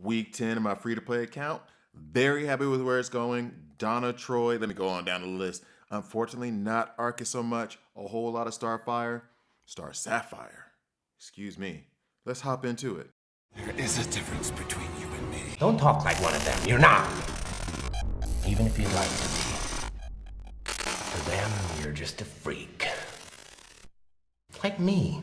week 10 of my free-to-play account. Very happy with where it's going. Donna Troy, let me go on down the list. Unfortunately, not Arcus so much. A whole lot of Starfire. Sapphire. Excuse me. Let's hop into it. There is a difference between you and me. Don't talk like one of them. You're not. Even if you'd like to be. To them, you're just a freak. Like me.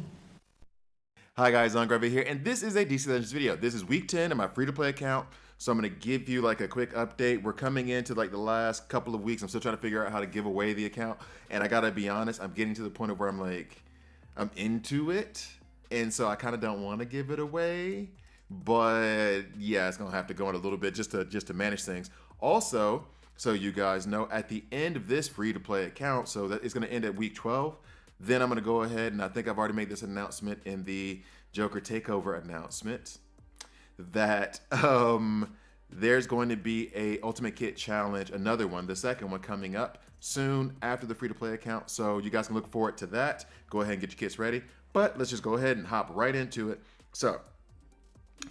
Hi guys, Ungravy here, and this is a DC Legends video. This is week 10 of my free-to-play account, so I'm going to give you like a quick update. We're coming into like the last couple of weeks. I'm still trying to figure out how to give away the account, and I gotta be honest, I'm getting to the point of where I'm into it, and so I kind of don't want to give it away, but yeah, it's gonna have to go in a little bit just to manage things. Also, so you guys know, at the end of this free-to-play account, so that it's going to end at week 12. Then I'm going to go ahead, and I think I've already made this announcement in the Joker Takeover announcement, that there's going to be a Ultimate Kit Challenge, another one, the second one coming up soon after the free-to-play account. So you guys can look forward to that. Go ahead and get your kits ready. But let's just go ahead and hop right into it. So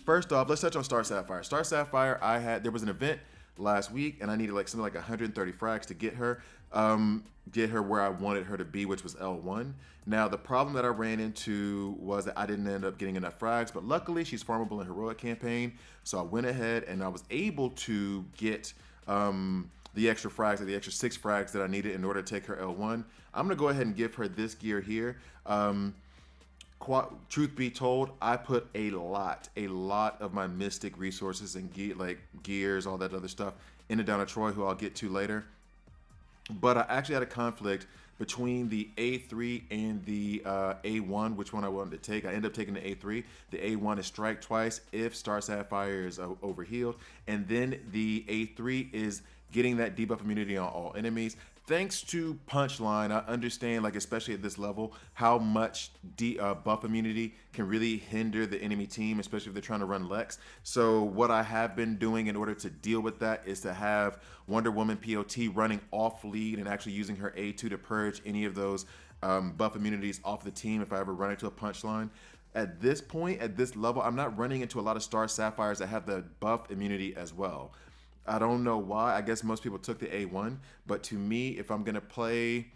first off, let's touch on Star Sapphire. Star Sapphire, there was an event last week, and I needed like something like 130 frags to get her where I wanted her to be, which was L1. Now, the problem that I ran into was that I didn't end up getting enough frags, but luckily she's farmable in Heroic campaign, so I went ahead and I was able to get the extra frags, the extra 6 frags that I needed in order to take her L1. I'm gonna go ahead and give her this gear here. Truth be told, I put a lot of my mystic resources and gears, all that other stuff into Donna Troy, who I'll get to later. But I actually had a conflict between the A3 and the A1, which one I wanted to take. I ended up taking the A3. The A1 is strike twice if Star Sapphire is overhealed, and then the A3 is getting that debuff immunity on all enemies. Thanks to Punchline, I understand, like especially at this level, how much buff immunity can really hinder the enemy team, especially if they're trying to run Lex. So what I have been doing in order to deal with that is to have Wonder Woman POT running off lead and actually using her A2 to purge any of those buff immunities off the team if I ever run into a Punchline. At this point, at this level, I'm not running into a lot of Star Sapphires that have the buff immunity as well. I don't know why. I guess most people took the A1, but to me, if I'm gonna play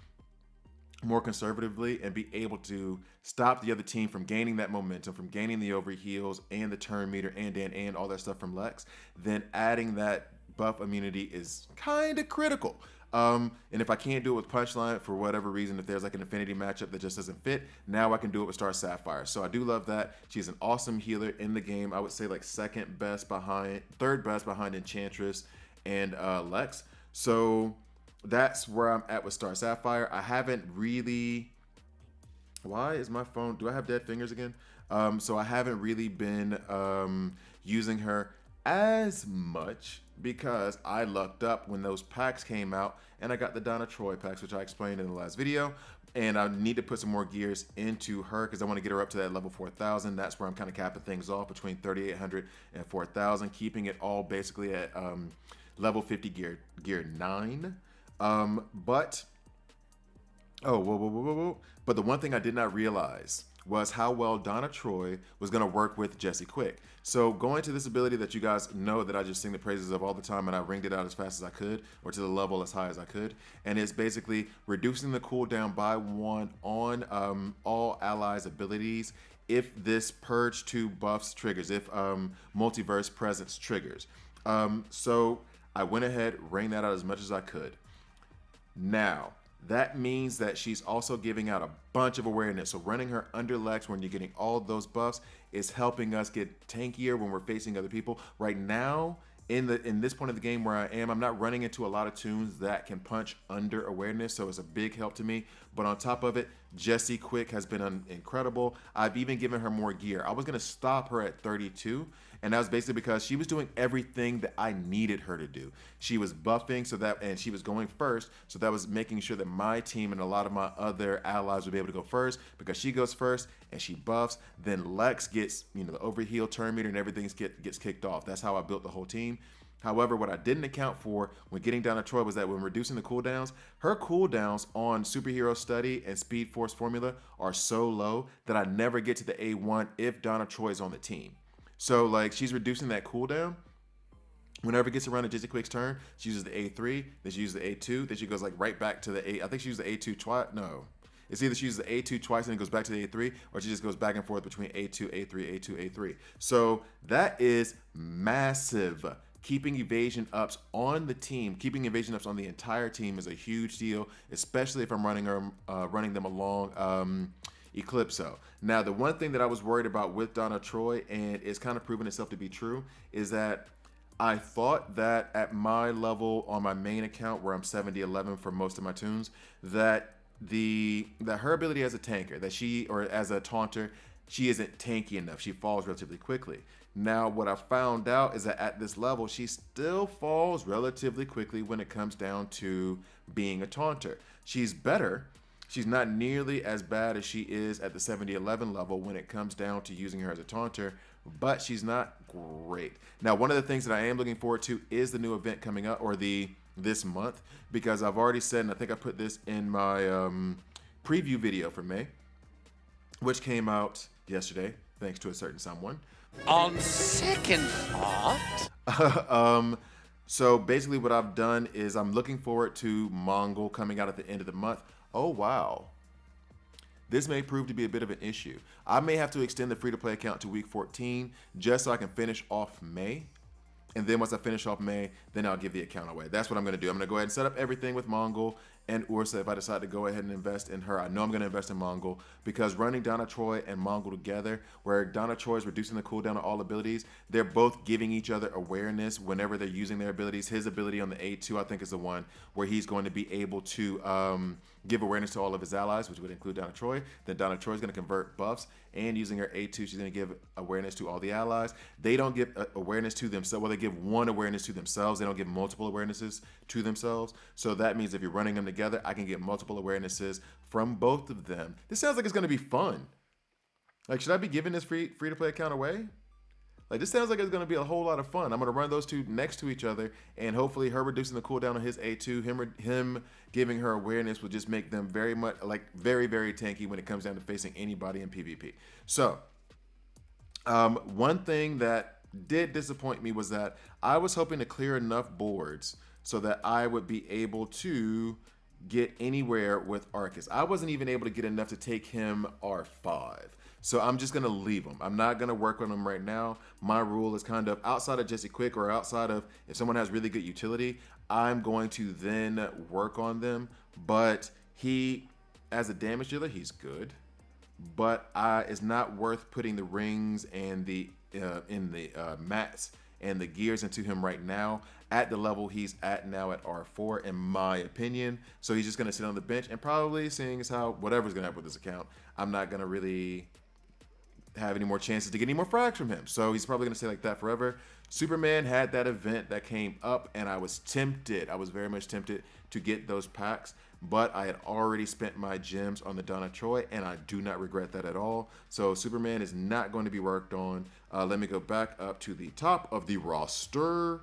more conservatively and be able to stop the other team from gaining that momentum, from gaining the overheals and the turn meter and all that stuff from Lex, then adding that buff immunity is kind of critical. And if I can't do it with Punchline for whatever reason, if there's like an affinity matchup that just doesn't fit, now I can do it with Star Sapphire. So I do love that. She's an awesome healer in the game. I would say like third best behind Enchantress and Lex. So that's where I'm at with Star Sapphire. I haven't really, why is my phone, do I have dead fingers again? So I haven't really been using her as much because I lucked up when those packs came out and I got the Donna Troy packs, which I explained in the last video, and I need to put some more gears into her because I want to get her up to that level 4,000. That's where I'm kind of capping things off between 3,800 and 4,000, keeping it all basically at level 50 gear 9. But the one thing I did not realize was how well Donna Troy was going to work with Jessie Quick. So going to this ability that you guys know that I just sing the praises of all the time, and I ringed it out as fast as I could, or to the level as high as I could, and it's basically reducing the cooldown by 1 on all allies' abilities if this Purge 2 buffs triggers, if Multiverse Presence triggers. So I went ahead, rang that out as much as I could. Now, that means that she's also giving out a bunch of awareness. So running her under Lex when you're getting all of those buffs is helping us get tankier when we're facing other people. Right now, in this point of the game where I am, I'm not running into a lot of tunes that can punch under awareness, so it's a big help to me. But on top of it, Jessie Quick has been incredible. I've even given her more gear. I was gonna stop her at 32, and that was basically because she was doing everything that I needed her to do. She was buffing and she was going first, so that was making sure that my team and a lot of my other allies would be able to go first, because she goes first and she buffs, then Lex gets, you know, the overheal turn meter and everything gets kicked off. That's how I built the whole team. However, what I didn't account for when getting Donna Troy was that when reducing the cooldowns, her cooldowns on Superhero Study and Speed Force Formula are so low that I never get to the A1 if Donna Troy is on the team. So like she's reducing that cooldown. Whenever it gets around to Jesse Quick's turn, she uses the A3, then she uses the A2, then she goes like right back to the A. I think she uses the A2 twice. No. It's either she uses the A2 twice and then goes back to the A3, or she just goes back and forth between A2, A3, A2, A3. So that is massive. Keeping evasion ups on the team, keeping evasion ups on the entire team is a huge deal, especially if I'm running them along Eclipso. Now, the one thing that I was worried about with Donna Troy, and it's kind of proven itself to be true, is that I thought that at my level on my main account, where I'm 70-11 for most of my tunes, that her ability as a tanker, or as a taunter, she isn't tanky enough. She falls relatively quickly. Now, what I found out is that at this level, she still falls relatively quickly when it comes down to being a taunter. She's better. She's not nearly as bad as she is at the 70-11 level when it comes down to using her as a taunter, but she's not great. Now, one of the things that I am looking forward to is the new event coming up, or this month, because I've already said, and I think I put this in my preview video for May, which came out yesterday, thanks to a certain someone. On second thought, so basically what I've done is I'm looking forward to Mongol coming out at the end of the month. Oh, wow. This may prove to be a bit of an issue. I may have to extend the free-to-play account to week 14 just so I can finish off May. And then once I finish off May, then I'll give the account away. That's what I'm going to do. I'm going to go ahead and set up everything with Mongol and Ursa if I decide to go ahead and invest in her. I know I'm going to invest in Mongol because running Donna Troy and Mongol together, where Donna Troy is reducing the cooldown of all abilities, they're both giving each other awareness whenever they're using their abilities. His ability on the A2, I think, is the one where he's going to be able to give awareness to all of his allies, which would include Donna Troy. Then Donna Troy is going to convert buffs, and using her A2, she's going to give awareness to all the allies. They don't give awareness to themselves. Well, they give one awareness to themselves. They don't give multiple awarenesses to themselves. So that means if you're running them together, I can get multiple awarenesses from both of them. This sounds like it's going to be fun. Like, should I be giving this free-to-play account away? Like, this sounds like it's going to be a whole lot of fun. I'm going to run those two next to each other, and hopefully her reducing the cooldown on his A2, him giving her awareness will just make them very, very tanky when it comes down to facing anybody in PvP. So, one thing that did disappoint me was that I was hoping to clear enough boards so that I would be able to get anywhere with Arcus. I wasn't even able to get enough to take him R5. So I'm just going to leave him. I'm not going to work on him right now. My rule is kind of outside of Jesse Quick, or outside of if someone has really good utility, I'm going to then work on them. But he, as a damage dealer, he's good. But it's not worth putting the rings and the mats and the gears into him right now at the level he's at now at R4, in my opinion. So he's just going to sit on the bench, and probably, seeing as how whatever's going to happen with this account, I'm not going to really have any more chances to get any more frags from him. So he's probably going to stay like that forever. Superman had that event that came up, and I was tempted. I was very much tempted to get those packs, but I had already spent my gems on the Donna Troy, and I do not regret that at all. So Superman is not going to be worked on. Let me go back up to the top of the roster.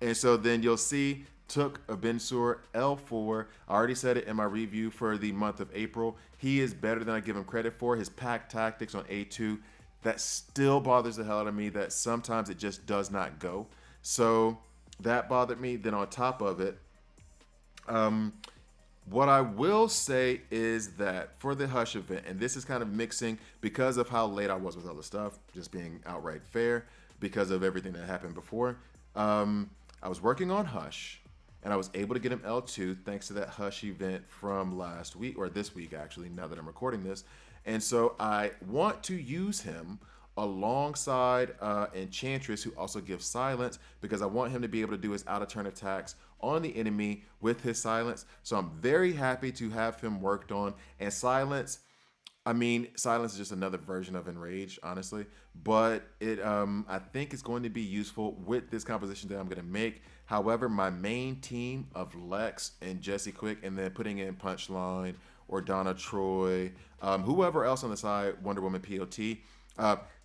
And so then you'll see took a Bensur L4. I already said it in my review for the month of April. He is better than I give him credit for. His pack tactics on A2, that still bothers the hell out of me, that sometimes it just does not go. So that bothered me. Then on top of it, what I will say is that for the Hush event, and this is kind of mixing because of how late I was with other stuff, just being outright fair, because of everything that happened before, I was working on Hush, and I was able to get him L2 thanks to that Hush event from last week, or this week actually, now that I'm recording this. And so I want to use him alongside Enchantress, who also gives silence, because I want him to be able to do his out-of-turn attacks on the enemy with his silence. So I'm very happy to have him worked on. And silence, I mean, silence is just another version of Enrage, honestly. But it, I think it's going to be useful with this composition that I'm going to make. However, my main team of Lex and Jesse Quick, and then putting in Punchline or Donna Troy, whoever else on the side, Wonder Woman POT,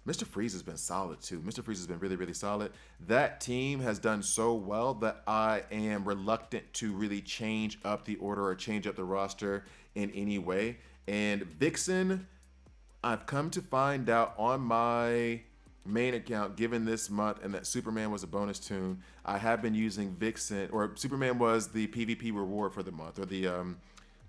Mr. Freeze has been solid too. Mr. Freeze has been really, really solid. That team has done so well that I am reluctant to really change up the order or change up the roster in any way. And Vixen, I've come to find out on my main account, given this month and that Superman was a bonus tune, I have been using Vixen, or Superman was the PvP reward for the month, or the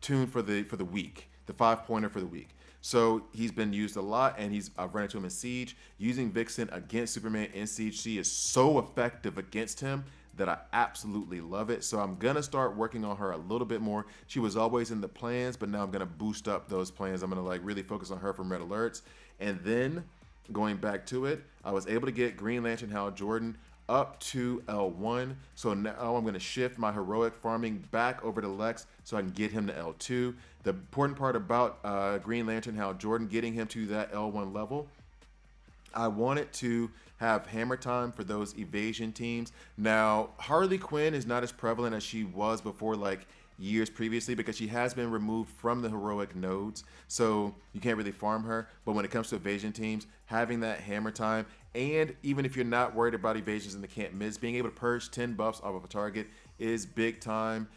tune for the week, the 5-pointer for the week. So he's been used a lot, and I've run into him in Siege. Using Vixen against Superman in Siege, she is so effective against him that I absolutely love it. So I'm gonna start working on her a little bit more. She was always in the plans, but now I'm gonna boost up those plans. I'm gonna like really focus on her from red alerts. And then going back to it, I was able to get Green Lantern Hal Jordan up to L1. So now I'm gonna shift my heroic farming back over to Lex so I can get him to L2. The important part about Green Lantern Hal Jordan, getting him to that L1 level, I wanted to have hammer time for those evasion teams. Now, Harley Quinn is not as prevalent as she was before, like years previously, because she has been removed from the heroic nodes, so you can't really farm her. But when it comes to evasion teams, having that hammer time, and even if you're not worried about evasions and the can't miss, being able to purge 10 buffs off of a target is big time.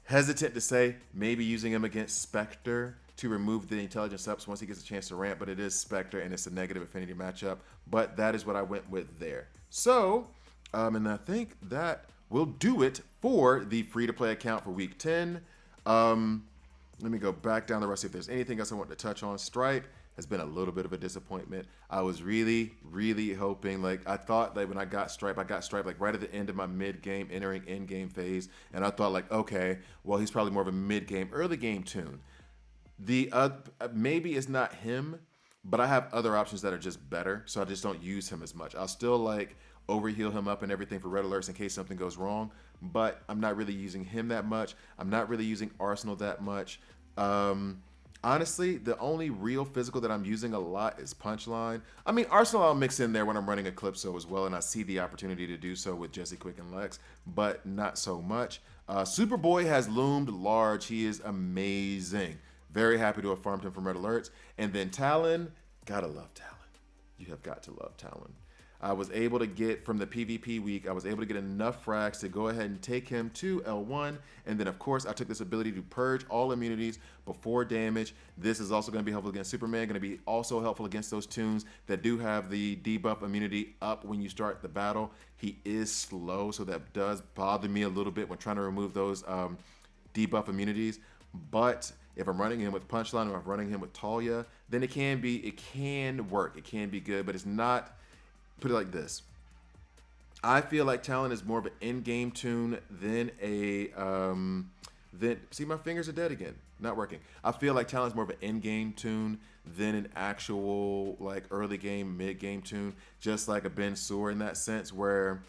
Hesitant to say maybe using him against Spectre to remove the intelligence ups once he gets a chance to ramp, but it is Spectre and it's a negative affinity matchup. But that is what I went with there. So, and I think that will do it for the free-to-play account for week 10. Let me go back down the rest, see if there's anything else I want to touch on. Stripe has been a little bit of a disappointment. I was really, really hoping, like, I thought that when I got Stripe like right at the end of my mid-game, entering end-game phase, and I thought like, okay, well, he's probably more of a mid-game, early-game tune. The maybe it's not him, but I have other options that are just better, so I just don't use him as much. I'll still like overheal him up and everything for red alerts in case something goes wrong, but I'm not really using him that much. I'm not really using Arsenal that much. Honestly, the only real physical that I'm using a lot is Punchline. I mean, Arsenal I'll mix in there when I'm running Eclipso as well, and I see the opportunity to do so with Jesse Quick and Lex, but not so much. Superboy has loomed large. He is amazing. Very happy to have farmed him from red alerts. And then Talon, gotta love Talon. You have got to love Talon. I was able to get, from the PvP week, I was able to get enough frags to go ahead and take him to L1. And then, of course, I took this ability to purge all immunities before damage. This is also going to be helpful against Superman. Going to be also helpful against those tunes that do have the debuff immunity up when you start the battle. He is slow, so that does bother me a little bit when trying to remove those debuff immunities. But if I'm running him with Punchline or I'm running him with Talia, then it can work. It can be good, but it's not. Put it like this. I feel like Talon is more of an in-game tune than a see, my fingers are dead again. Not working. I feel like Talon is more of an in-game tune than an actual like early game, mid-game tune. Just like a Ben Sur in that sense, where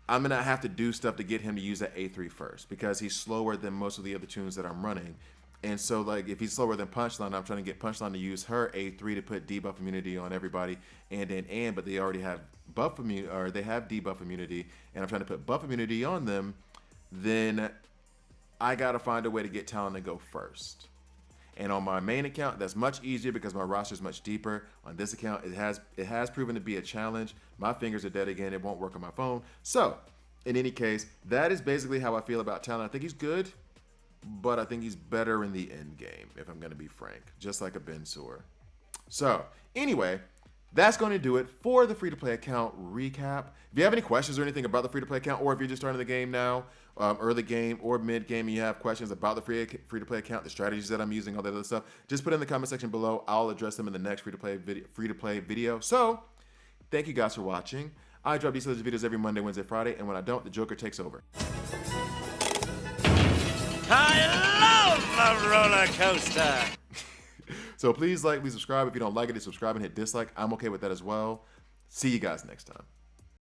I'm gonna have to do stuff to get him to use that A3 first, because he's slower than most of the other tunes that I'm running. And so, like, if he's slower than Punchline, I'm trying to get Punchline to use her A3 to put debuff immunity on everybody, but they already have buff immunity, or they have debuff immunity, and I'm trying to put buff immunity on them. Then I gotta find a way to get Talon to go first. And on my main account, that's much easier because my roster is much deeper. On this account, it has proven to be a challenge. My fingers are dead again. It won't work on my phone. So, in any case, that is basically how I feel about Talon. I think he's good, but I think he's better in the end game, if I'm going to be frank, just like a Ben Sur. So, anyway, that's going to do it for the free-to-play account recap. If you have any questions or anything about the free-to-play account, or if you're just starting the game now, early game or mid-game, and you have questions about the free-to-play account, the strategies that I'm using, all that other stuff, just put it in the comment section below. I'll address them in the next free-to-play video. So, thank you guys for watching. I drop these videos every Monday, Wednesday, Friday, and when I don't, the Joker takes over. I love a roller coaster. So please like, please subscribe. If you don't like it, subscribe and hit dislike. I'm okay with that as well. See you guys next time.